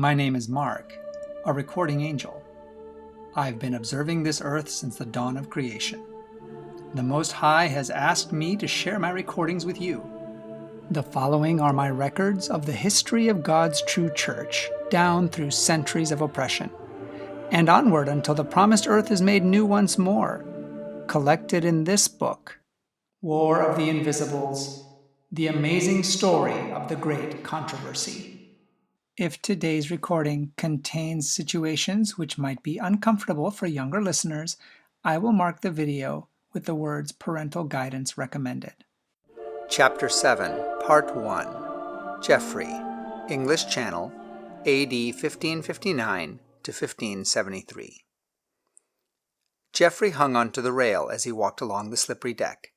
My name is Mark, a recording angel. I've been observing this earth since the dawn of creation. The Most High has asked me to share my recordings with you. The following are my records of the history of God's true church, down through centuries of oppression, and onward until the promised earth is made new once more, collected in this book, War of the Invisibles, the amazing story of the great controversy. If today's recording contains situations which might be uncomfortable for younger listeners, I will mark the video with the words parental guidance recommended. Chapter 7, Part 1, Geoffrey, English Channel, AD 1559 to 1573. Geoffrey hung onto the rail as he walked along the slippery deck.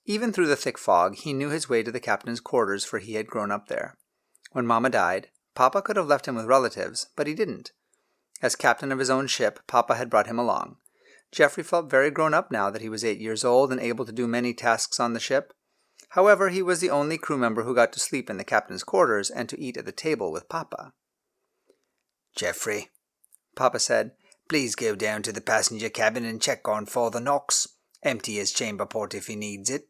Even through the thick fog, he knew his way to the captain's quarters, for he had grown up there. When Mama died, Papa could have left him with relatives, but he didn't. As captain of his own ship, Papa had brought him along. Geoffrey felt very grown up now that he was 8 years old and able to do many tasks on the ship. However, he was the only crew member who got to sleep in the captain's quarters and to eat at the table with Papa. "Geoffrey," Papa said, "please go down to the passenger cabin and check on Father Knox. Empty his chamber pot if he needs it."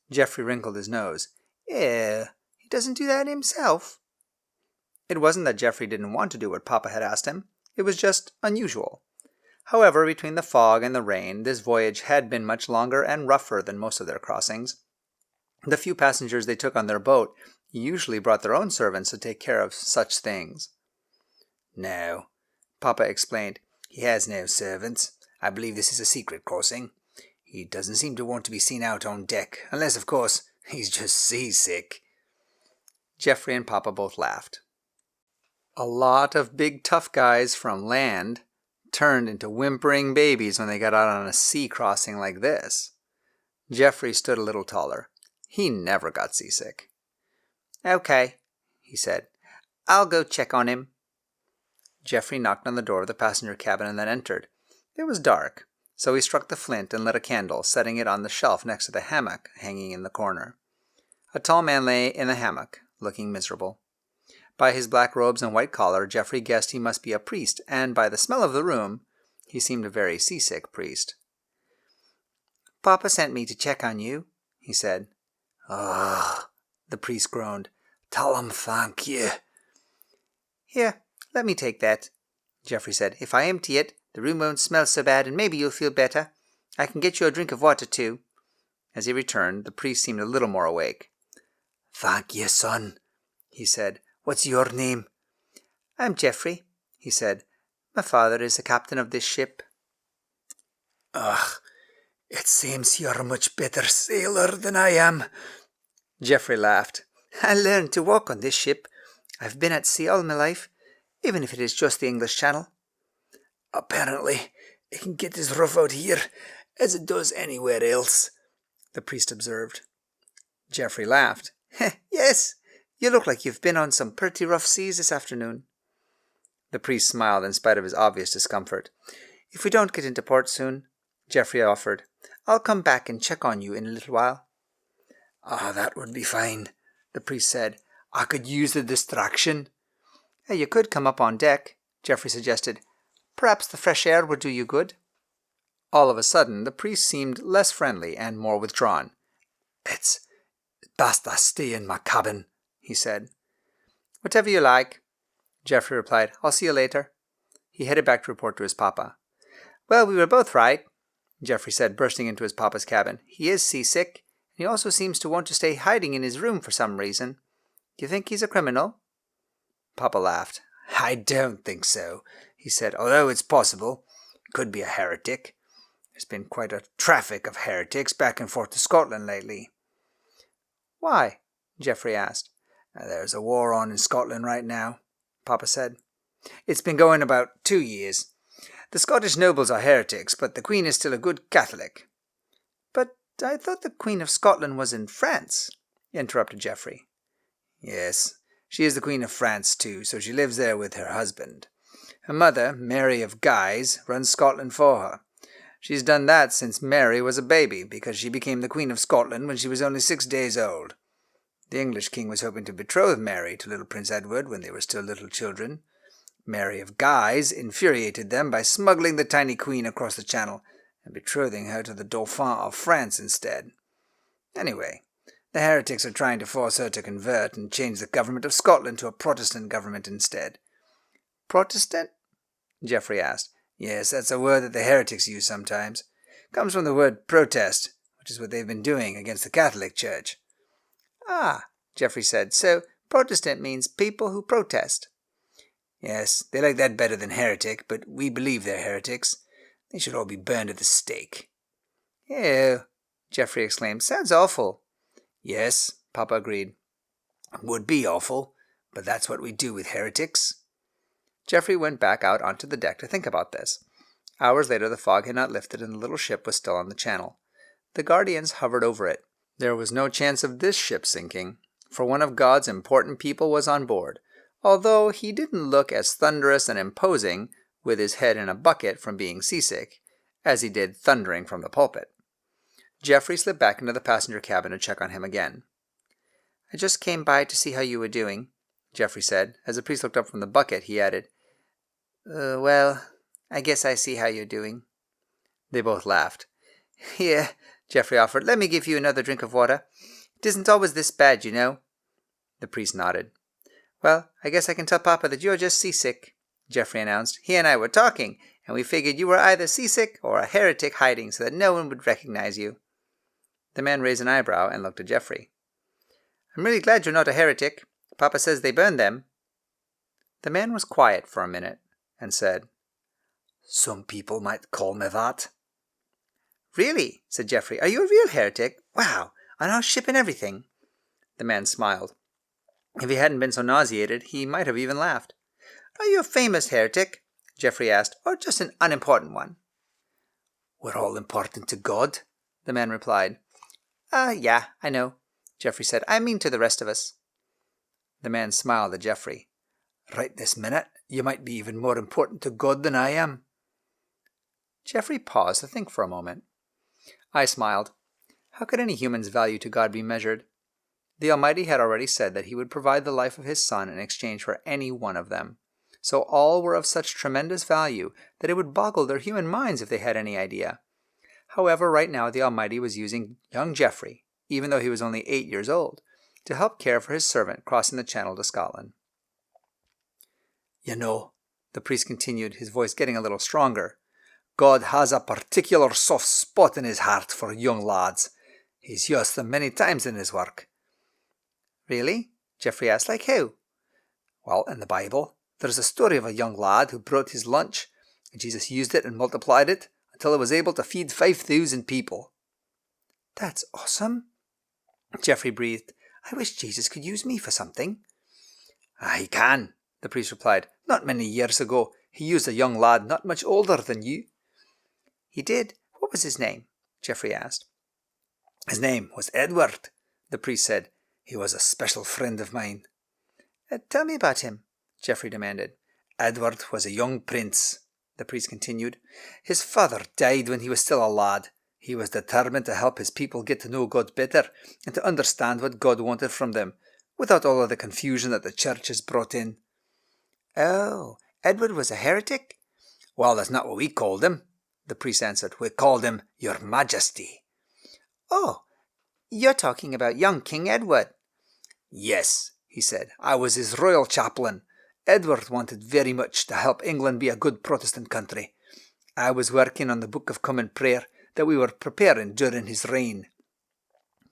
Geoffrey wrinkled his nose. He doesn't do that himself." It wasn't that Geoffrey didn't want to do what Papa had asked him. It was just unusual. However, between the fog and the rain, this voyage had been much longer and rougher than most of their crossings. The few passengers they took on their boat usually brought their own servants to take care of such things. "No," Papa explained. "He has no servants. I believe this is a secret crossing. He doesn't seem to want to be seen out on deck, unless, of course, he's just seasick." Geoffrey and Papa both laughed. A lot of big tough guys from land turned into whimpering babies when they got out on a sea crossing like this. Geoffrey stood a little taller. He never got seasick. "Okay," he said. "I'll go check on him." Geoffrey knocked on the door of the passenger cabin and then entered. It was dark, so he struck the flint and lit a candle, setting it on the shelf next to the hammock hanging in the corner. A tall man lay in the hammock, looking miserable. By his black robes and white collar, Geoffrey guessed he must be a priest, and by the smell of the room, he seemed a very seasick priest. "Papa sent me to check on you," he said. "Ugh," the priest groaned. "Tell him thank you." "Here, let me take that," Geoffrey said. "If I empty it, the room won't smell so bad, and maybe you'll feel better. I can get you a drink of water, too." As he returned, the priest seemed a little more awake. "Thank you, son," he said. "What's your name?" "I'm Geoffrey," he said. "My father is the captain of this ship." "Ugh, it seems you're a much better sailor than I am." Geoffrey laughed. "I learned to walk on this ship. I've been at sea all my life, even if it is just the English Channel." "Apparently, it can get as rough out here as it does anywhere else," the priest observed. Geoffrey laughed. "Yes, you look like you've been on some pretty rough seas this afternoon." The priest smiled in spite of his obvious discomfort. "If we don't get into port soon," Geoffrey offered, "I'll come back and check on you in a little while." "That would be fine," the priest said. "I could use the distraction." "You could come up on deck," Geoffrey suggested. "Perhaps the fresh air would do you good." All of a sudden, the priest seemed less friendly and more withdrawn. It's best I stay in my cabin," he said. "Whatever you like," Geoffrey replied. "I'll see you later." He headed back to report to his papa. "Well, we were both right," Geoffrey said, bursting into his papa's cabin. "He is seasick, and he also seems to want to stay hiding in his room for some reason. Do you think he's a criminal?" Papa laughed. "I don't think so," he said, "although it's possible. Could be a heretic. There's been quite a traffic of heretics back and forth to Scotland lately." "Why?" Geoffrey asked. "There's a war on in Scotland right now," Papa said. "It's been going about 2 years. The Scottish nobles are heretics, but the Queen is still a good Catholic." "But I thought the Queen of Scotland was in France," interrupted Geoffrey. "Yes, she is the Queen of France too, so she lives there with her husband. Her mother, Mary of Guise, runs Scotland for her. She's done that since Mary was a baby, because she became the Queen of Scotland when she was only 6 days old. The English king was hoping to betroth Mary to little Prince Edward when they were still little children. Mary of Guise infuriated them by smuggling the tiny queen across the channel and betrothing her to the Dauphin of France instead. Anyway, the heretics are trying to force her to convert and change the government of Scotland to a Protestant government instead. Protestant? Geoffrey asked. Yes, that's a word that the heretics use sometimes. Comes from the word protest, which is what they've been doing against the Catholic Church. Ah, Geoffrey said, so Protestant means people who protest. Yes, they like that better than heretic, but we believe they're heretics. They should all be burned at the stake. Ew, Geoffrey exclaimed. Sounds awful. Yes, Papa agreed. It would be awful, but that's what we do with heretics. Geoffrey went back out onto the deck to think about this. Hours later the fog had not lifted and the little ship was still on the channel. The guardians hovered over it. There was no chance of this ship sinking, for one of God's important people was on board, although he didn't look as thunderous and imposing, with his head in a bucket from being seasick, as he did thundering from the pulpit. Geoffrey slipped back into the passenger cabin to check on him again. I just came by to see how you were doing, Geoffrey said. As the priest looked up from the bucket, he added, well, I guess I see how you're doing. They both laughed. Here, Geoffrey offered, let me give you another drink of water. It isn't always this bad, you know. The priest nodded. Well, I guess I can tell Papa that you're just seasick, Geoffrey announced. He and I were talking, and we figured you were either seasick or a heretic hiding so that no one would recognize you. The man raised an eyebrow and looked at Geoffrey. I'm really glad you're not a heretic. Papa says they burn them. The man was quiet for a minute and said, Some people might call me that. Really? Said Geoffrey. Are you a real heretic? Wow, on our ship and everything. The man smiled. If he hadn't been so nauseated, he might have even laughed. Are you a famous heretic? Geoffrey asked, or just an unimportant one? We're all important to God, the man replied. Yeah, I know, Geoffrey said. I mean to the rest of us. The man smiled at Geoffrey. Right this minute, you might be even more important to God than I am. Geoffrey paused to think for a moment. I smiled. How could any human's value to God be measured? The Almighty had already said that he would provide the life of his Son in exchange for any one of them. So all were of such tremendous value that it would boggle their human minds if they had any idea. However, right now the Almighty was using young Geoffrey, even though he was only 8 years old, to help care for his servant crossing the Channel to Scotland. You know, the priest continued, his voice getting a little stronger, God has a particular soft spot in his heart for young lads. He's used them many times in his work. Really? Geoffrey asked. Like who? Well, in the Bible, there's a story of a young lad who brought his lunch, and Jesus used it and multiplied it until it was able to feed 5,000 people. That's awesome, Geoffrey breathed. I wish Jesus could use me for something. He can, the priest replied. Not many years ago, he used a young lad not much older than you. He did? What was his name? Geoffrey asked. His name was Edward, the priest said. He was a special friend of mine. Tell me about him, Geoffrey demanded. Edward was a young prince, the priest continued. His father died when he was still a lad. He was determined to help his people get to know God better and to understand what God wanted from them, without all of the confusion that the church has brought in. Oh, Edward was a heretic? Well, that's not what we called him, the priest answered. We called him Your Majesty. Oh, you're talking about young King Edward. Yes, he said. I was his royal chaplain. Edward wanted very much to help England be a good Protestant country. I was working on the Book of Common Prayer that we were preparing during his reign.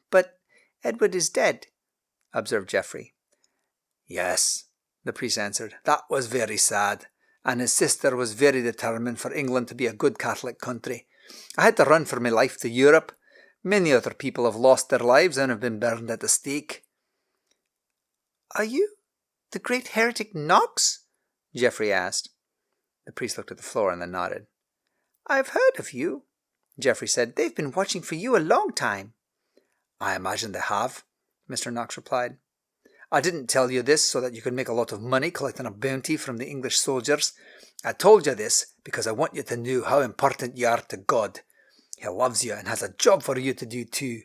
But Edward is dead, observed Geoffrey. Yes, the priest answered. That was very sad, and his sister was very determined for England to be a good Catholic country. I had to run for my life to Europe. Many other people have lost their lives and have been burned at the stake. Are you the great heretic Knox? Geoffrey asked. The priest looked at the floor and then nodded. I've heard of you, Geoffrey said. They've been watching for you a long time. I imagine they have, Mr. Knox replied. I didn't tell you this so that you could make a lot of money collecting a bounty from the English soldiers. I told you this because I want you to know how important you are to God. He loves you and has a job for you to do too.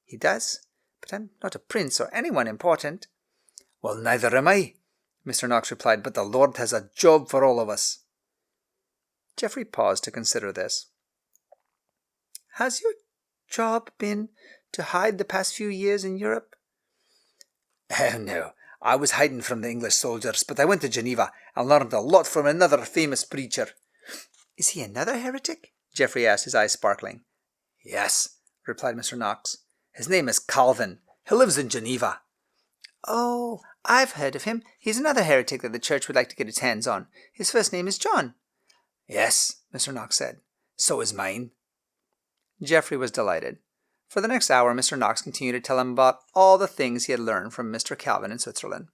He does? But I'm not a prince or anyone important. Well, neither am I, Mr. Knox replied, but the Lord has a job for all of us. Geoffrey paused to consider this. Has your job been to hide the past few years in Europe? Oh, no. I was hiding from the English soldiers, but I went to Geneva and learned a lot from another famous preacher. Is he another heretic? Geoffrey asked, his eyes sparkling. Yes, replied Mr. Knox. His name is Calvin. He lives in Geneva. Oh, I've heard of him. He's another heretic that the church would like to get its hands on. His first name is John. Yes, Mr. Knox said. So is mine. Geoffrey was delighted. For the next hour, Mr. Knox continued to tell him about all the things he had learned from Mr. Calvin in Switzerland.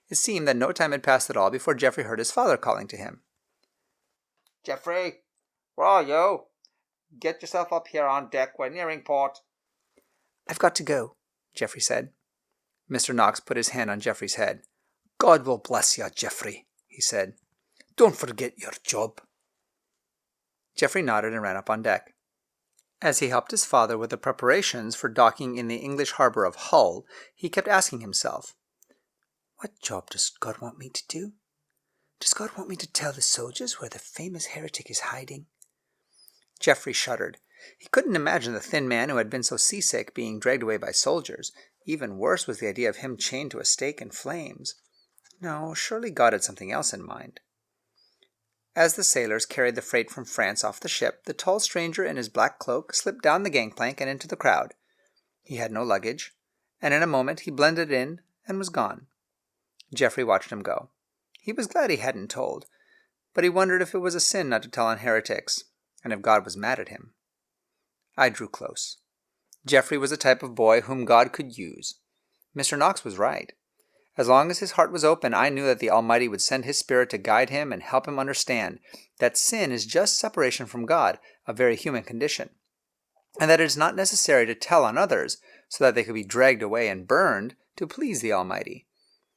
It seemed that no time had passed at all before Geoffrey heard his father calling to him. Geoffrey, where are you? Get yourself up here on deck. We're nearing port. I've got to go, Geoffrey said. Mr. Knox put his hand on Geoffrey's head. God will bless you, Geoffrey, he said. Don't forget your job. Geoffrey nodded and ran up on deck. As he helped his father with the preparations for docking in the English harbour of Hull, he kept asking himself, what job does God want me to do? Does God want me to tell the soldiers where the famous heretic is hiding? Geoffrey shuddered. He couldn't imagine the thin man who had been so seasick being dragged away by soldiers. Even worse was the idea of him chained to a stake in flames. No, surely God had something else in mind. As the sailors carried the freight from France off the ship, the tall stranger in his black cloak slipped down the gangplank and into the crowd. He had no luggage, and in a moment he blended in and was gone. Geoffrey watched him go. He was glad he hadn't told, but he wondered if it was a sin not to tell on heretics, and if God was mad at him. I drew close. Geoffrey was a type of boy whom God could use. Mr. Knox was right. As long as his heart was open, I knew that the Almighty would send His Spirit to guide him and help him understand that sin is just separation from God, a very human condition, and that it is not necessary to tell on others so that they could be dragged away and burned to please the Almighty.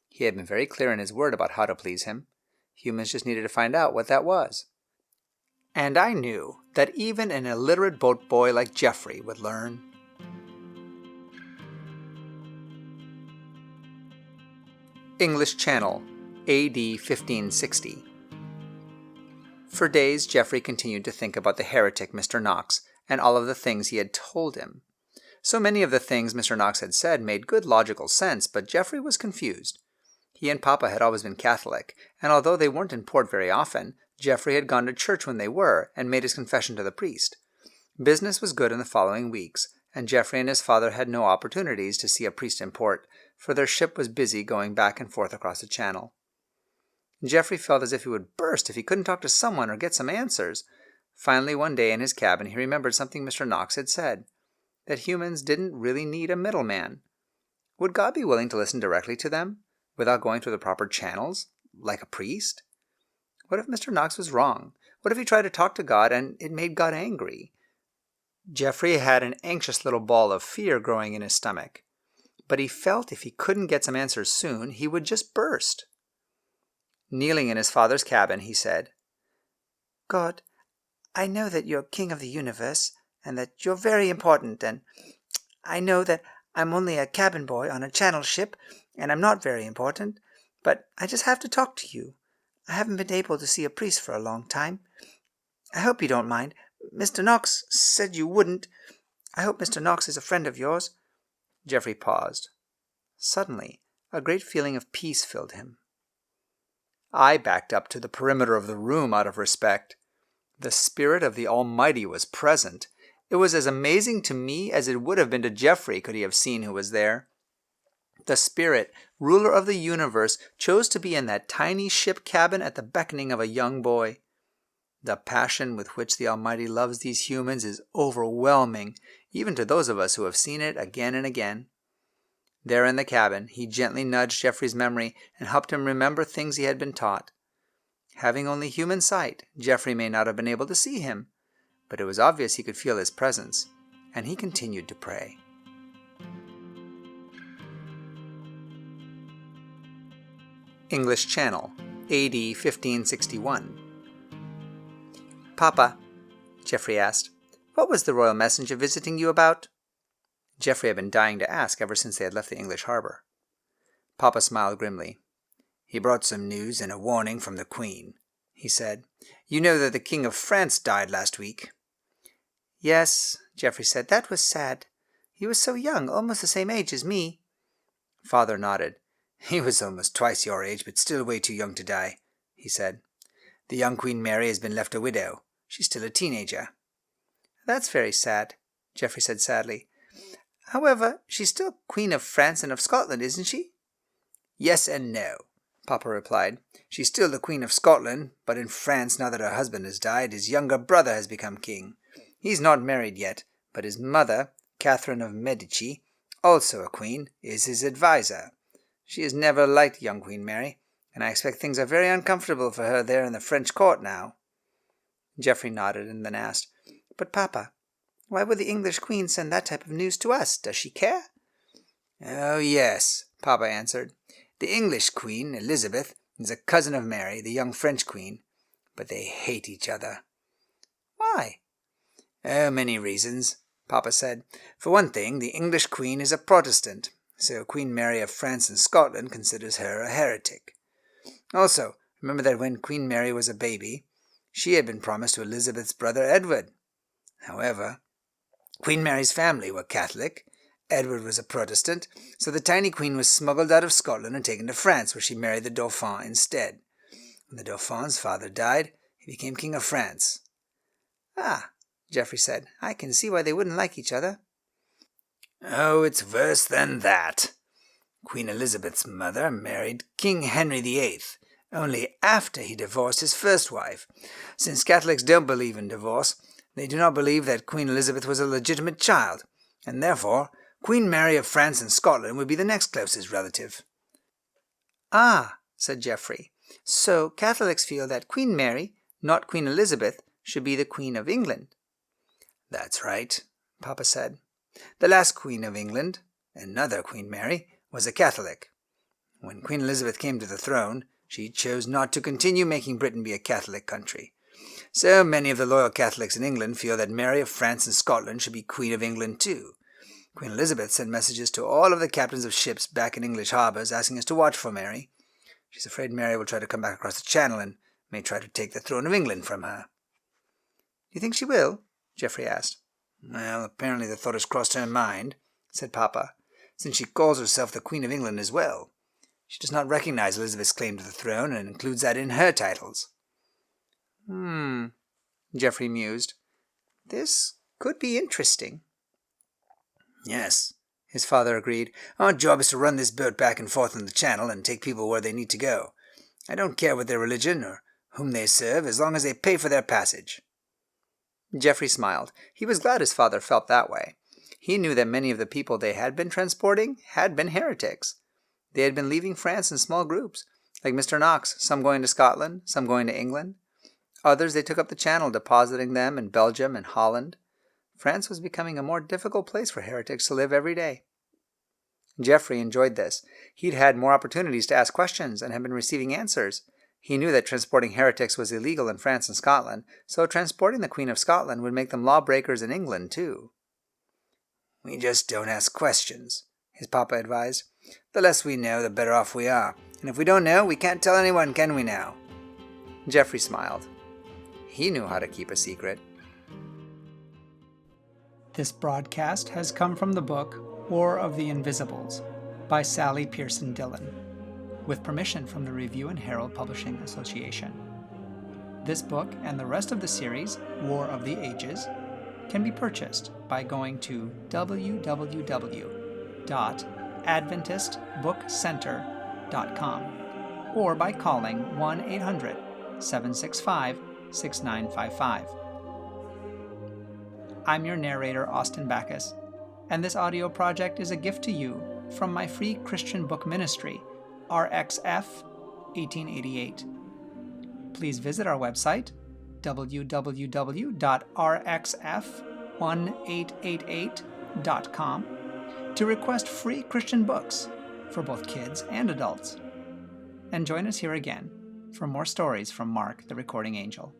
He had been very clear in His Word about how to please Him. Humans just needed to find out what that was. And I knew that even an illiterate boat boy like Geoffrey would learn. English Channel, A.D. 1560. For days Geoffrey continued to think about the heretic Mr. Knox and all of the things he had told him. So many of the things Mr. Knox had said made good logical sense, but Geoffrey was confused. He and Papa had always been Catholic, and although they weren't in port very often, Geoffrey had gone to church when they were and made his confession to the priest. Business was good in the following weeks, and Geoffrey and his father had no opportunities to see a priest in port, for their ship was busy going back and forth across the channel. Geoffrey felt as if he would burst if he couldn't talk to someone or get some answers. Finally, one day in his cabin, he remembered something Mr. Knox had said, that humans didn't really need a middleman. Would God be willing to listen directly to them, without going through the proper channels, like a priest? What if Mr. Knox was wrong? What if he tried to talk to God and it made God angry? Geoffrey had an anxious little ball of fear growing in his stomach, but he felt if he couldn't get some answers soon, he would just burst. Kneeling in his father's cabin, he said, God, I know that you're king of the universe, and that you're very important, and I know that I'm only a cabin boy on a channel ship, and I'm not very important, but I just have to talk to you. I haven't been able to see a priest for a long time. I hope you don't mind. Mr. Knox said you wouldn't. I hope Mr. Knox is a friend of yours. Geoffrey paused. Suddenly, a great feeling of peace filled him. I backed up to the perimeter of the room out of respect. The Spirit of the Almighty was present. It was as amazing to me as it would have been to Geoffrey could he have seen who was there. The Spirit, ruler of the universe, chose to be in that tiny ship cabin at the beckoning of a young boy. The passion with which the Almighty loves these humans is overwhelming, even to those of us who have seen it again and again. There in the cabin, he gently nudged Geoffrey's memory and helped him remember things he had been taught. Having only human sight, Geoffrey may not have been able to see him, but it was obvious he could feel his presence, and he continued to pray. English Channel, A.D. 1561. Papa, Geoffrey asked, what was the royal messenger visiting you about? Geoffrey had been dying to ask ever since they had left the English harbour. Papa smiled grimly. "He brought some news and a warning from the Queen," he said. "You know that the King of France died last week." "Yes," Geoffrey said. "That was sad. He was so young, almost the same age as me." Father nodded. "He was almost twice your age, but still way too young to die," he said. "The young Queen Mary has been left a widow. She's still a teenager." "That's very sad," Geoffrey said sadly. "However, she's still Queen of France and of Scotland, isn't she?" "Yes and no," Papa replied. "She's still the Queen of Scotland, but in France, now that her husband has died, his younger brother has become king. He's not married yet, but his mother, Catherine of Medici, also a queen, is his adviser. She has never liked young Queen Mary, and I expect things are very uncomfortable for her there in the French court now." Geoffrey nodded and then asked, "But Papa, why would the English Queen send that type of news to us? Does she care?" "Oh, yes," Papa answered. "The English Queen, Elizabeth, is a cousin of Mary, the young French Queen, but they hate each other." "Why?" "Oh, many reasons," Papa said. "For one thing, the English Queen is a Protestant, so Queen Mary of France and Scotland considers her a heretic. Also, remember that when Queen Mary was a baby, she had been promised to Elizabeth's brother Edward. However, Queen Mary's family were Catholic, Edward was a Protestant, so the tiny queen was smuggled out of Scotland and taken to France, where she married the Dauphin instead. When the Dauphin's father died, he became King of France." "Ah," Geoffrey said, "I can see why they wouldn't like each other." "Oh, it's worse than that. Queen Elizabeth's mother married King Henry VIII, only after he divorced his first wife. Since Catholics don't believe in divorce, they do not believe that Queen Elizabeth was a legitimate child, and therefore Queen Mary of France and Scotland would be the next closest relative." "Ah," said Geoffrey, "so Catholics feel that Queen Mary, not Queen Elizabeth, should be the Queen of England." "That's right," Papa said. "The last Queen of England, another Queen Mary, was a Catholic. When Queen Elizabeth came to the throne, she chose not to continue making Britain be a Catholic country. So many of the loyal Catholics in England feel that Mary of France and Scotland should be Queen of England too. Queen Elizabeth sent messages to all of the captains of ships back in English harbours asking us to watch for Mary. She's afraid Mary will try to come back across the Channel and may try to take the throne of England from her." "Do you think she will?" Geoffrey asked. "Well, apparently the thought has crossed her mind," said Papa, "since she calls herself the Queen of England as well. She does not recognize Elizabeth's claim to the throne and includes that in her titles." Geoffrey mused. "This could be interesting." "Yes," his father agreed. "Our job is to run this boat back and forth in the Channel and take people where they need to go. I don't care what their religion or whom they serve, as long as they pay for their passage." Geoffrey smiled. He was glad his father felt that way. He knew that many of the people they had been transporting had been heretics. They had been leaving France in small groups, like Mr. Knox, some going to Scotland, some going to England. Others they took up the Channel, depositing them in Belgium and Holland. France was becoming a more difficult place for heretics to live every day. Geoffrey enjoyed this. He'd had more opportunities to ask questions and had been receiving answers. He knew that transporting heretics was illegal in France and Scotland, so transporting the Queen of Scotland would make them lawbreakers in England, too. "We just don't ask questions," his papa advised. "The less we know, the better off we are. And if we don't know, we can't tell anyone, can we now?" Geoffrey smiled. He knew how to keep a secret. This broadcast has come from the book War of the Invisibles by Sally Pierson Dillon, with permission from the Review and Herald Publishing Association. This book and the rest of the series, War of the Ages, can be purchased by going to www.adventistbookcenter.com or by calling 1-800-765-6955. I'm your narrator, Austin Backus, and this audio project is a gift to you from my free Christian book ministry, RXF 1888. Please visit our website, www.rxf1888.com, to request free Christian books for both kids and adults. And join us here again for more stories from Mark, the Recording Angel.